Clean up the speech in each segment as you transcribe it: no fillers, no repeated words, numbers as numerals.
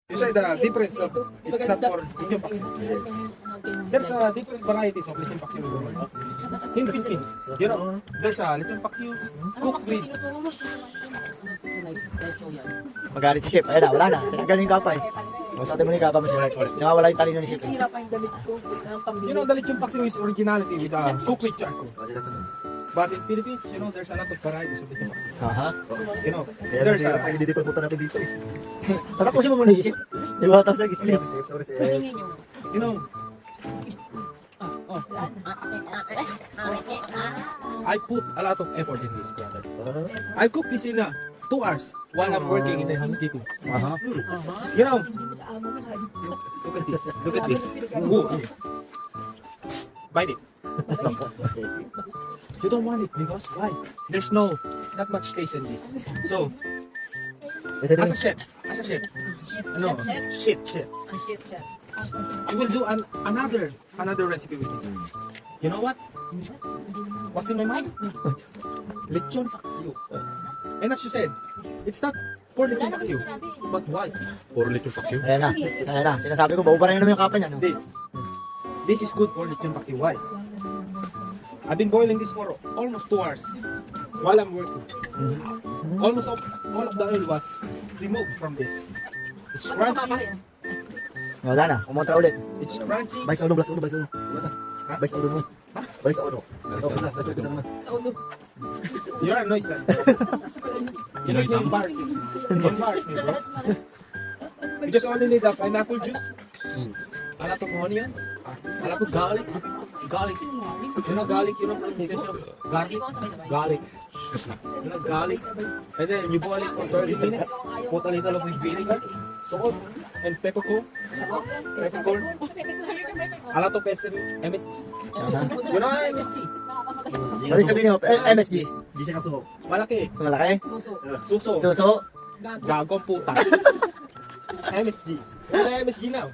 You say the difference of it's not for Lithium Paxi. There's a different varieties of Lithium Paxi in Philippines. You know, there's a Lithium Paxi cooked with Magalit si Chef. Ayun na, wala na. Tinanggal yung kapa eh. Masabi mo na yung kapa mo siya. Nawawala yung talino ni Chef. Nasira pa yung damit ko. Ang pambili. you know the Lithium Paxi is originality with cooked with charcoal. But in Philippines, you know, there's a lot of varieties of Lithium Paxi. Aha. You know, Kaya there's nasira a pa, hindi pa punta natin dito eh. Tatapusin mo muna si Chef. Di ba tapos nag-explain? Sorry, sir. Tingin nyo. you know, I put a lot of effort in this product. I cook this in 2 hours while I'm working in the housekeeping. Aha. You know, Hindi mo sa amo mo. look at this. Look at this. Ooh. Bite it. You don't want it because why? There's not much taste in this. So, as a chef, no, chef, Ang shit siya. you will do another recipe with it. You know what? What's in my mind? Lechon paksiw. And as you said, it's not for lechon paksiw, but why? For lechon paksiw. Ayan na. Ayan na. Sinasabi ko, baubaran naman yung kapa niya. No? This is good for lechon paksiw. Why? I've been boiling this for almost 2 hours while I'm working. Almost all of the oil was removed from this. It's crunchy. Wala na. Kumontra ulit. It's crunchy. Balik sa ulo, balik sa ulo, balik sa ulo. Wala na. Balik sa ulo mo. Balik sa ulo. Balik sa naman. You're a noise. You know, you embarrass me. You embarrass me, bro. You just only need a pineapple juice, a lot of onions, a lot of garlic. Garlic. You know garlic, you know pronunciation? Garlic. Garlic. You know garlic. And then you boil it for 30 minutes. Put a little of vinegar, salt, and peppercorn. Peppercorn. A lot of MSG. You know MSG? Ano sabihin mo? MSG. Di siya kaso. Malaki. Malaki. Suso. Suso. Gagong puta. MSG. Ano yung MSG now?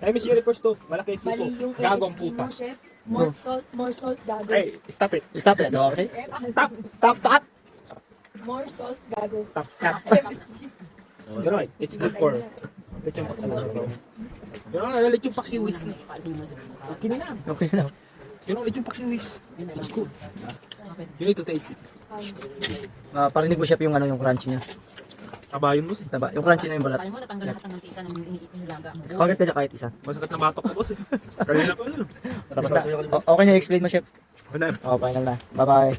MSG refers to malaki suso. Mali yung Gagong MSG puta. mo, chef. More salt, gago. Hey, stop it. Stop it. Okay. Stop. Tap. More salt, gago. Stop. Stop. You know, it's good for lechon paksiw. You know, lechon paksiw is okay na yan. Okay na. You know, lechon paksiw is it's good. You need to taste it. Parinig mo Chef yung ano yung crunchy niya. Tabayon mo siya. Taba. Yung crunchy na yung balat. Sabi mo, natanggal lahat ng mantika ng iniipin yung laga mo. Bakit na kahit isa? Masakit na batok ko, boss eh. Kanina pa yun. Tapos na. Okay na explain mo Chef. Ano? Oh, final na. Bye-bye.